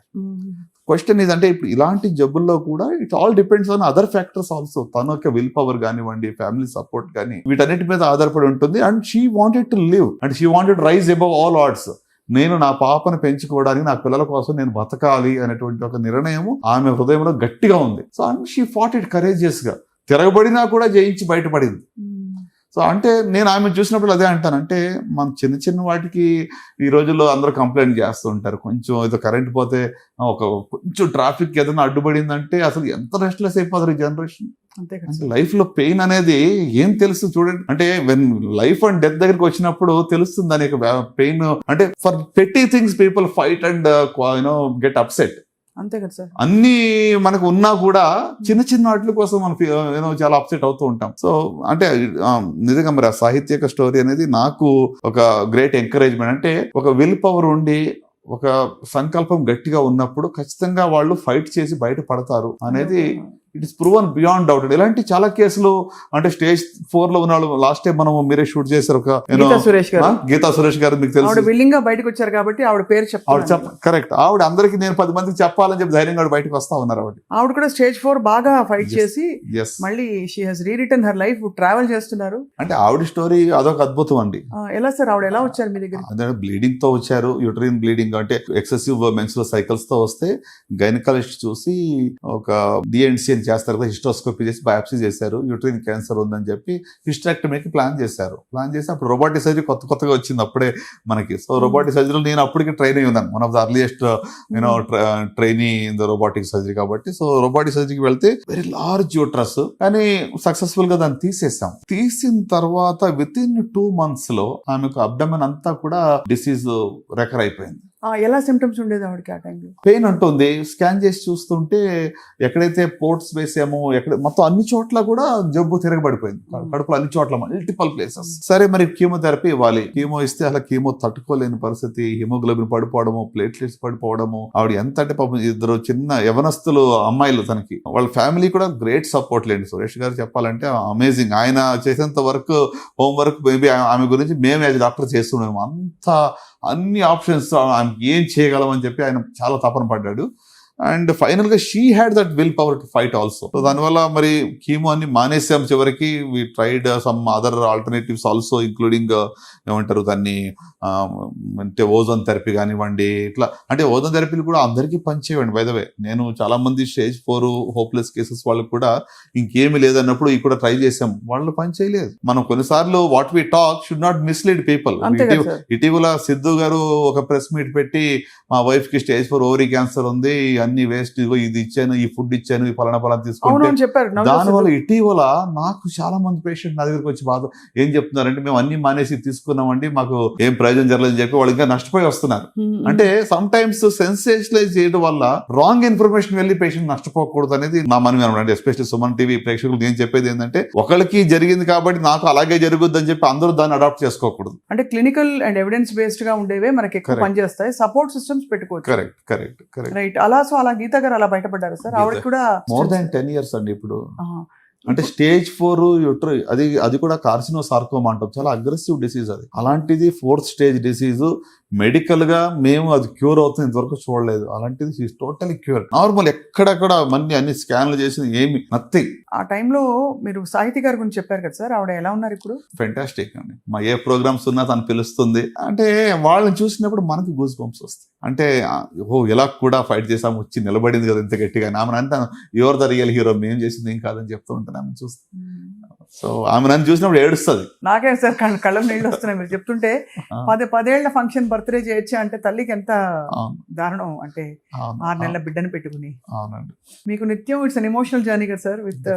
Question ఇదంటే ఇప్పుడు ఇలాంటి జబ్బుల్లో కూడా it all depends on other factors also. తన యొక్క విల్ పవర్ కానివ్వండి, ఫ్యామిలీ సపోర్ట్ కానీ, వీటన్నిటి మీద ఆధారపడి ఉంటుంది. And she wanted to live and she wanted rise above all odds. నేను నా పాపను పెంచుకోవడానికి, నా పిల్లల కోసం నేను బతకాలి అనేటువంటి ఒక నిర్ణయం ఆమె హృదయంలో గట్టిగా ఉంది. So and she fought it courageous గా, తిరగబడినా కూడా జయించి బయటపడింది. సో అంటే నేను ఆమె చూసినప్పుడు అదే అంటాను, అంటే మన చిన్న చిన్న వాటికి ఈ రోజుల్లో అందరూ కంప్లైంట్ చేస్తూ ఉంటారు. కొంచెం ఏదో కరెంట్ పోతే, ఒక కొంచెం ట్రాఫిక్ ఏదైనా అడ్డుపడిందంటే అసలు ఎంత రెస్ట్లెస్ అయిపోతారు ఈ జనరేషన్. లైఫ్ లో పెయిన్ అనేది ఏం తెలుసు చూడండి, అంటే వెన్ లైఫ్ అండ్ డెత్ దగ్గరికి వచ్చినప్పుడు తెలుస్తుంది దాని యొక్క పెయిన్. అంటే ఫర్ పెట్టి things people fight and get upset. అంతే కదా సార్, అన్ని మనకు ఉన్నా కూడా చిన్న చిన్న వాటి కోసం మనం చాలా అప్సెట్ అవుతూ ఉంటాం. సో అంటే నిజంగా మరి ఆ సాహిత్యక స్టోరీ అనేది నాకు ఒక గ్రేట్ ఎంకరేజ్మెంట్. అంటే ఒక విల్ పవర్ ఉండి, ఒక సంకల్పం గట్టిగా ఉన్నప్పుడు ఖచ్చితంగా వాళ్ళు ఫైట్ చేసి బయటపడతారు అనేది it is proven beyond doubt. ఇలాంటి చాలా కేసులు అంటే Stage 4 లో ఉన్న వాళ్ళు, లాస్ట్ టైం మనం మీరే షూట్ చేశారు ఒక గీతా సురేష్ గారు, మీకు తెలుసు, బిల్డింగ్ గా బయటకు వచ్చారు కాబట్టి ఆవిడ పేరు కరెక్ట్. ఆవిడ అందరికి నేను 10 మందికి చెప్పాలని చెప్పి ధైర్యంగా బయటకు వస్తా ఉన్నారు. ఆవిడ కూడా Stage 4 బాగా ఫైట్ చేసి మళ్ళీ she has re-return her life, travel చేస్తున్నారు. అంటే ఆవిడ స్టోరీ అదొక అద్భుతం అండి. ఎలా సార్, ఆవిడ ఎలా వచ్చారు మీ దగ్గర? అదే బ్లీడింగ్ తో వచ్చారు, యూటరైన్ బ్లీడింగ్ అంటే ఎక్సెసివ్ మెన్స్ట్రువల్ సైకిల్స్ తో వస్తే గైనకాలజిస్ట్ చూసి ఒక డిఎన్సి అని చేస్తారు కదా, హిస్టోస్కోపీ చేసి బయాప్సీ చేశారు, యూటరైన్ క్యాన్సర్ ఉందని చెప్పి హిస్టరెక్టమీకి ప్లాన్ చేసి అప్పుడు రోబోటిక్ సర్జరీ కొత్తగా వచ్చింది అప్పుడే మనకి. సో రోబోటిక్ సర్జరీలో నేను అప్పటికి ట్రైన్ అయ్యి ఉన్నాను, one of the earliest trainee in the robotic surgery కాబట్టి. సో రోబోటిక్ సర్జరీకి వెళ్తే వెరీ లార్జ్ యూట్రస్, కానీ సక్సెస్ఫుల్ గా దాన్ని తీసేసాం. తీసిన తర్వాత విత్ ఇన్ 2 months లో ఆమెకు అబ్డమెన్ అంతా కూడా డిసీజ్ రెకర్ అయిపోయింది. ఎలా సిమ్టమ్స్ ఉండేది ఆవిడకి ఆ టైంలో? పెయిన్ ఉంటుంది. స్కాన్ చేసి చూస్తుంటే ఎక్కడైతే పోర్ట్స్ వేసామో మొత్తం అన్ని చోట్ల కూడా జబ్బు తిరగబడిపోయింది, కడుపులో అన్ని చోట్ల మల్టిపల్ ప్లేసెస్. సరే మరి కీమోథెరపీ ఇవ్వాలి, కీమో ఇస్తే అలా కీమో తట్టుకోలేని పరిస్థితి, హిమోగ్లోబిన్ పడిపోవడము, ప్లేట్లెట్స్ పడిపోవడము. ఆవిడ ఎంత అంటే పాపం 2 చిన్న యవనస్తులు అమ్మాయిలు, తనకి వాళ్ళ ఫ్యామిలీ కూడా గ్రేట్ సపోర్ట్ లేండి. సురేష్ గారు చెప్పాలంటే అమేజింగ్, ఆయన చేసేంత వర్క్, హోంవర్క్ మేబీ ఆమె గురించి మేము యాజ్ డాక్టర్ చేస్తున్నాము. అంత అన్ని ఆప్షన్స్ ఆమెకి ఏం చేయగలం అని చెప్పి ఆయన చాలా తపన పడ్డాడు. అండ్ ఫైనల్ గా she had that will power to fight also. So దానివల్ల మరి కీమో అన్ని మానేసాం చివరికి. We tried some other alternatives also, including ఏమంటారు దాన్ని అంటే ఓజోన్ థెరపీ కానివ్వండి, ఇట్లా. అంటే ఓజోన్ థెరపీలు కూడా అందరికీ పనిచేయండి బై ద వే. నేను చాలా మంది Stage 4 హోప్లెస్ కేసెస్ వాళ్ళకి కూడా ఇంకేమీ లేదన్నప్పుడు ఇవి కూడా ట్రై చేసాం, వాళ్ళు పని చేయలేదు. మనం కొన్నిసార్లు what we talk should not mislead people. ఇటీవల సిద్ధు గారు ఒక ప్రెస్ మీట్ పెట్టి మా వైఫ్ కి Stage 4 ఓవరీ క్యాన్సర్ ఉంది అన్ని వేస్ట్, ఇది ఇచ్చాను, ఈ ఫుడ్ ఇచ్చాను, ఈ పలానా తీసుకుంటే అవునవును చెప్పారు. దానివల్ల ఇటీవల నాకు చాలా మంది పేషెంట్ నా దగ్గరికి వచ్చి బాధ ఏం చెప్తున్నారంటే, మేము అన్ని మానేసి తీసుకున్నామండి, మాకు ఏం ప్రయోజనం జరగలేదని చెప్పి వాళ్ళు ఇంకా నష్టపోయి వస్తున్నారు. అంటే సమ్ టైమ్స్ సెన్సేషనలైజ్ చేయడం వల్ల రాంగ్ ఇన్ఫర్మేషన్ వెళ్ళి పేషెంట్ నష్టపోకూడదు అనేది నా మనవి అనమాట. అంటే ఎస్పెషల్లీ సుమన్ టీవీ ప్రేక్షకులు నేను చెప్పేది ఏంటంటే, ఒకరికి జరిగింది కాబట్టి నాకు అలాగే జరుగుద్ది అని చెప్పి అందరూ దాన్ని అడాప్ట్ చేసుకోకూడదు. అంటే క్లినికల్ అండ్ ఎవిడెన్స్ బేస్డ్ గా ఉండేవే మనకి ఎక్కువ Correct. పనిచేస్తాయి. సపోర్ట్ సిస్టమ్స్ పెట్టుకోవచ్చు. Correct right. అలా గీత గారు అలా బయటపడ్డారు సార్. ఆవిడ కూడా మోర్ దాన్ 10 years అండి ఇప్పుడు. ఆహా. అంటే స్టేజ్ 4 యూట్రో అది కూడా కార్సినోసార్కోమా అంటాం, చాలా అగ్రెసివ్ డిసీజ్ అది. అలాంటిది 4th స్టేజ్ డిసీజ్. మెడికల్ గా మేము అది క్యూర్ అవుతుంది ఇంతవరకు చూడలేదు. అలాంటిది టోటలీ క్యూర్. నార్మల్ ఎక్కడెక్కడ అన్ని స్కాన్లు చేసింది ఏమి నథింగ్. ఆ టైంలో మీరు సాహితీ గారి గురించి చెప్పారు కదా సార్, ఆవిడ ఎలా ఉన్నారు ఇప్పుడు? ఫెంటాస్టిక్ అండి. మా ఏ ప్రోగ్రామ్స్ ఉన్నా తను పిలుస్తుంది. అంటే వాళ్ళని చూసినప్పుడు మనకి గూస్ బంప్స్ వస్తాయి. అంటే ఇలా కూడా ఫైట్ చేసాము, వచ్చి నిలబడింది కదా ఇంత గట్టిగా. ఆమె అంటే యువర్ ద రియల్ హీరో, మేము చేసింది ఏం కాదని చెప్తూ ఉంటాను ఆమె చూస్తాను. సో ఆమె నన్ను చూసినప్పుడు ఏడుస్తుంది. నాకే సార్ కళ్ళ నీళ్ళు వస్తున్నాయి మీరు చెప్తుంటే. 10 ఏళ్ల బర్త్డే చేయొచ్చు అంటే తల్లికి ఎంత దారుణం. అంటే 6 నెలల బిడ్డను పెట్టుకుని. అవునండి. మీకు నిత్యం ఇట్స్ అన్ ఎమోషనల్ జర్నీ కదా sir with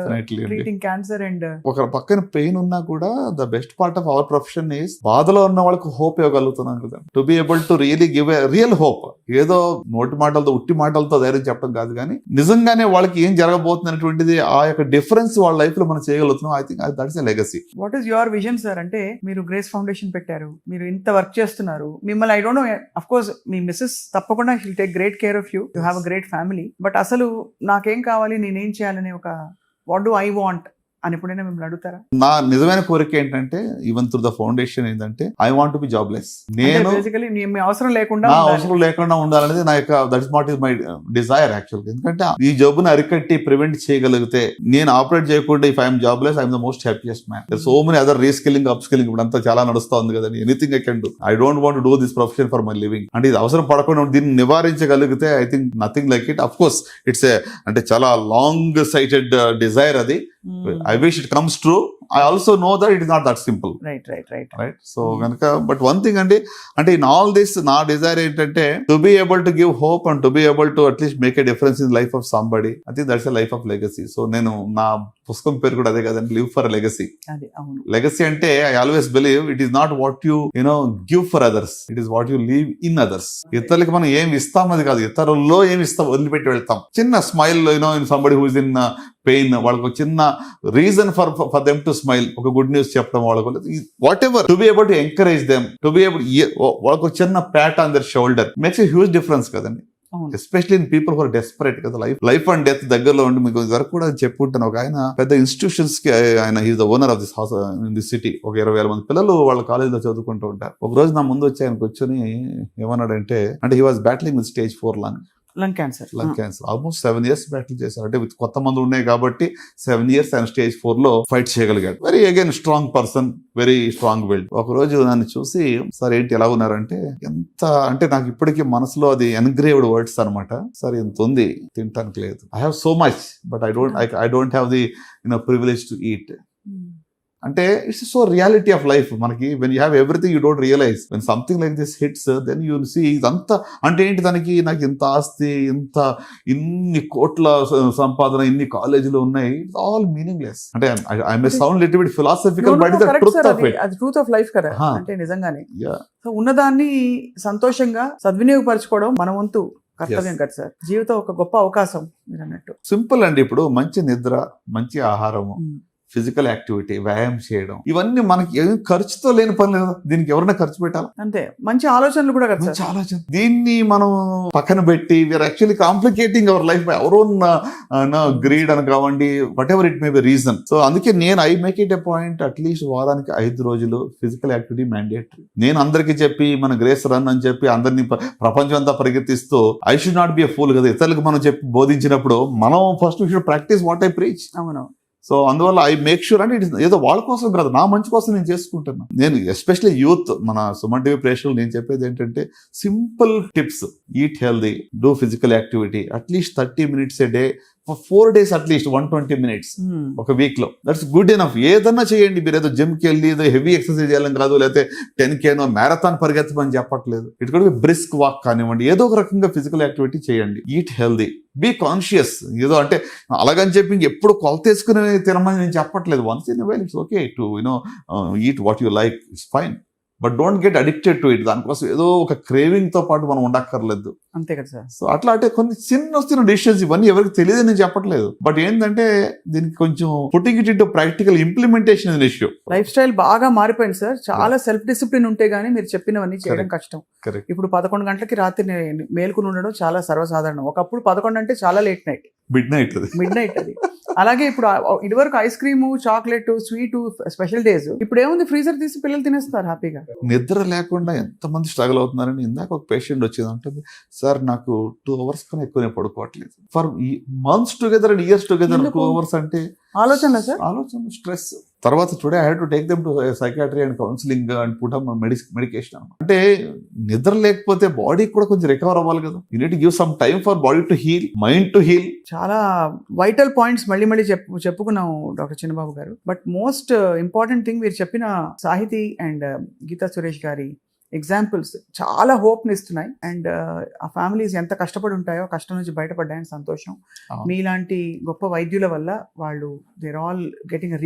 treating cancer. And ఒక పక్కన పెయిన్ ఉన్నా కూడా the best part of our profession is బాధలో ఉన్న వాళ్ళకి హోప్ ఇవ్వగలుగుతున్నాం కదా. To be able to really give a real hope. ఏదో నోటి మాటలతో ఉట్టి మాటలతో ధైర్యం చెప్పడం కాదు, కానీ నిజంగానే వాళ్ళకి ఏం జరగబోతుంది అనేటువంటిది ఆ యొక్క డిఫరెన్స్ వాళ్ళ లైఫ్ లో మనం చేయగలుగుతున్నాం. I think that's a legacy. What is your vision sir? అంటే మీరు గ్రేస్ ఫౌండేషన్ పెట్టారు, మీరు ఇంత వర్క్ చేస్తున్నారు. మిమ్మల్ని I don't know, of course మీ మిస్సెస్ తప్పకుండా she'll take great care of you. You have a great family. But అసలు నాకేం కావాలి, నేనేం చేయాలనే ఒక వాట్ డూ ఐ వాంట్ అని ఎప్పుడైనా మిమ్మల్ని అడుగుతారా? నా నిజమైన కోరిక ఏంటంటే, ఈవెన్ త్రూ ద ఫౌండేషన్ ఏంటంటే, I want to be jobless. నేను మీ అవసరం లేకుండా నా అవసరం లేకుండా ఉండాలనేది నా యొక్క that is what is my desire actual. ఎందుకంటే ఈ జబ్బుని అరికట్టి ప్రివెంట్ చేయగలిగితే, నేను ఆపరేట్ చేయకుండా if I'm jobless I'm the most happiest man. So many other reskilling up skilling ఇప్పుడు అంతా చాలా నడుస్తా ఉంది కదండి. Anything I can do. I don't want to do this profession for my living. అంటే ఇది అవసరం పడకుండా దీన్ని నివారించగలిగితే I think nothing like it. Of course it's a అంటే చాలా లాంగ్ సైటెడ్ డిజైర్ అది. I wish it comes true. I also know that it is not that simple. Right. So ganaka, but one thing ante in all this na desire entante to be able to give hope and to be able to at least make a difference in the life of somebody. I think that's a life of legacy. So nenu na పుస్తకం పేరు కూడా అదే కదండి, live for a legacy. అది అవును. Legacy అంటే I always believe it is not what you give for others, it is what you leave in others. ఇతరులకి మనం ఏం ఇస్తాం అది కాదు, ఇతరుల్లో ఏమి ఇస్తాం వదిలిపెట్టి వెళ్తాం. చిన్న smile in somebody who is in pain, వాళ్ళకు చిన్న reason for them to smile, ఒక గుడ్ న్యూస్ చెప్పడం వాళ్ళకు, whatever, to be able to encourage them, to be able వాళ్ళకు చిన్న pat on their shoulder makes a huge difference కదండి. Especially in people who are desperate కదా. Life and death దగ్గరలో ఉండి, మీకు వరకు కూడా చెప్పుకుంటాను, ఒక ఆయన పెద్ద ఇన్స్టిట్యూషన్స్ కి ఆయన he's the owner of this house in this city. ఒక 20,000 మంది పిల్లలు వాళ్ళ కాలేజీలో చదువుకుంటూ ఉంటారు. ఒక రోజు నా ముందు వచ్చి ఆయన కూర్చొని ఏమన్నాడంటే, అంటే he was బ్యాటిలింగ్ with stage 4 lung cancer. Almost 7 years battle చేశారు. అంటే విత్ కొత్త మంది ఉన్నాయి కాబట్టి 7 years ఆయన స్టేజ్ 4 లో ఫైట్ చేయగలిగాడు. Very again strong person, very strong willed. ఒక రోజు నన్ను చూసి, సార్ ఏంటి ఎలా ఉన్నారంటే, ఎంత అంటే నాకు ఇప్పటికీ మనసులో అది ఎన్గ్రేవ్డ్ వర్డ్స్ అనమాట. సార్ ఎంత ఉంది, తింటానికి లేదు. I have so much but I don't have the privilege to eat. అంటే it's so reality of life. మనకి when you have everything you don't realise, when something like this hits then you will see ఇదంతా అంటే ఏంటి, దానికి నాకు ఇంత ఆస్తి, ఇన్ని కోట్ల సంపాదన, ఇన్ని కాలేజీలు ఉన్నాయి, ఇట్స్ ఆల్ మీనింగ్లెస్. అంటే I may sound little bit philosophical but the truth of it. అది ట్రూత్ ఆఫ్ లైఫ్ కదా. అంటే నిజంగానే సో ఉన్నదాన్ని సంతోషంగా సద్వినియోగపరచుకోవడం మన వంతు కర్తవ్యం కదా సార్. జీవితం ఒక గొప్ప అవకాశం మీరు అన్నట్టు. సింపుల్ అండి. ఇప్పుడు మంచి నిద్ర, మంచి ఆహారము, ఫిజికల్ యాక్టివిటీ, వ్యాయామం చేయడం, ఇవన్నీ మనకి ఏం ఖర్చుతో లేని పని లేదు. దీనికి ఎవరైనా ఖర్చు పెట్టాలి, అంతే. మంచి ఆలోచనలు కూడా కదా, మంచి ఆలోచన. దీన్ని మనం పక్కన పెట్టి we are actually complicating our life by our own greed అని కావండి, whatever it may be reason. So అందుకే నేను I make it a point, at least వారానికి 5 రోజులు ఫిజికల్ యాక్టివిటీ మ్యాండేటరీ. నేను అందరికీ చెప్పి మన గ్రేస్ రన్ అని చెప్పి అందరినీ ప్రపంచం అంతా పరిగెత్తిస్తూ I should not be a fool కదా. ఇతరులకు మనం చెప్పి బోధించినప్పుడు మనం first we should practise what I preach. అవును. సో అందువల్ల ఐ మేక్ షూర్ అంటే ఏదో వాళ్ళ కోసం కాదు, నా మంచి కోసం నేను చేసుకుంటున్నాను. నేను ఎస్పెషల్లీ యూత్, మన సుమన్ టీవీ ప్రేక్షకులు నేను చెప్పేది ఏంటంటే, simple tips: eat healthy, do physical activity, at least 30 minutes a day 4 days at least 120 minutes ఒక వీక్ లో, దట్స్ గుడ్ ఎనఫ్. ఏదన్నా చేయండి, మీరు ఏదో జిమ్ కి వెళ్ళి ఏదో హెవీ ఎక్సర్సైజ్ చేయాలని కాదు, లేకపోతే 10K మ్యారథాన్ పరిగెత్తమని చెప్పట్లేదు. ఇట్ కూడా బ్రిస్క్ వాక్ కానివ్వండి, ఏదో ఒక రకంగా ఫిజికల్ యాక్టివిటీ చేయండి. Eat healthy, be conscious. ఏదో అంటే అలాగని చెప్పి ఎప్పుడు కొలత వేసుకుని తినమని నేను చెప్పట్లేదు. Once in while it's okay to eat what you like, it's fine, but don't get addicted to it. దానికోసం ఏదో ఒక క్రేవింగ్ తో పాటు మనం ఉండక్కర్లేదు. అంతే కదా సార్. సో అట్లా అంటే కొన్ని చిన్న డిసిషన్స్, ఇవన్నీ ఎవరికి తెలియదు నేను చెప్పట్లేదు, బట్ ఏంటంటే దీనికి కొంచెం putting it into practical implementation is issue. Life style బాగా మారిపోయింది సార్. చాలా సెల్ఫ్ డిసిప్లిన్ ఉంటే గానీ మీరు చెప్పినవన్నీ చేయడం కష్టం. కరెక్ట్. ఇప్పుడు 11 గంటలకి రాత్రి మేల్కొని ఉండడం చాలా సర్వసాధారణం. ఒకప్పుడు 11 అంటే చాలా లేట్ నైట్, మిడ్ నైట్ అది. అలాగే ఇప్పుడు ఇదివరకు ice cream, chocolate, sweet, special days. ఇప్పుడు ఏముంది, ఫ్రీజర్ తీసి పిల్లలు తినేస్తారు హ్యాపీగా. నిద్ర లేకుండా ఎంతమంది స్ట్రగుల్ అవుతున్నారని ఇందాక ఒక పేషెంట్ వచ్చేది అంటుంది, సార్ నాకు 2 hours కన్నా ఎక్కువ నేను పడుకోవట్లేదు. For months together and years together 2 hours అంటే ఆలోచన సార్, ఆలోచన, స్ట్రెస్. తర్వాత today I had to take them to psychiatry and counselling and put up medication అనమాట. అంటే నిద్ర లేకపోతే బాడీ కూడా కొంచెం రికవర్ అవ్వాలి కదా. You need to give some time for body to heal, mind to heal. చాలా వైటల్ పాయింట్స్ మళ్ళీ చెప్పుకున్నాం డాక్టర్ చిన్నబాబు గారు. బట్ మోస్ట్ ఇంపార్టెంట్ థింగ్ మీరు చెప్పిన సాహితీ అండ్ గీతా సురేష్ గారి ఎగ్జాంపుల్స్ చాలా హోప్ని ఇస్తున్నాయి. అండ్ ఆ ఫ్యామిలీస్ ఎంత కష్టపడి ఉంటాయో, కష్టం నుంచి బయటపడ్డాయని సంతోషం. మీలాంటి గొప్ప వైద్యుల వల్ల వాళ్ళు they're all getting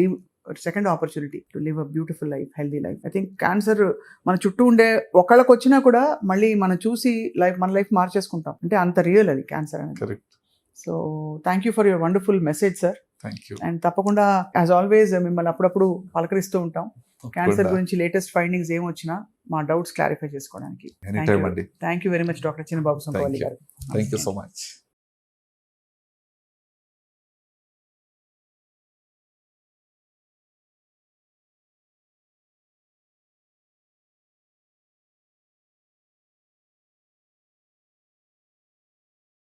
second opportunity to live a beautiful life, healthy life. I think cancer మన చుట్టూ ఉండే ఒకళ్ళకి వచ్చినా కూడా మళ్ళీ మనం చూసి మన లైఫ్ మార్చేసుకుంటాం. అంటే అంత రియల్ అది క్యాన్సర్ అనేది. Correct. So thank you for your wonderful message sir. Thank you. And తప్పకుండా యాజ్ ఆల్వేస్ మిమ్మల్ని అప్పుడప్పుడు పలకరిస్తూ ఉంటాం. క్యాన్సర్ గురించి లేటెస్ట్ ఫైండింగ్స్ ఏమొచ్చినా మా డౌట్స్ క్లారిఫై చేసుకోవడానికి. Thank you very much doctor Chinnababu Sampavalli గారు. Thank you so much.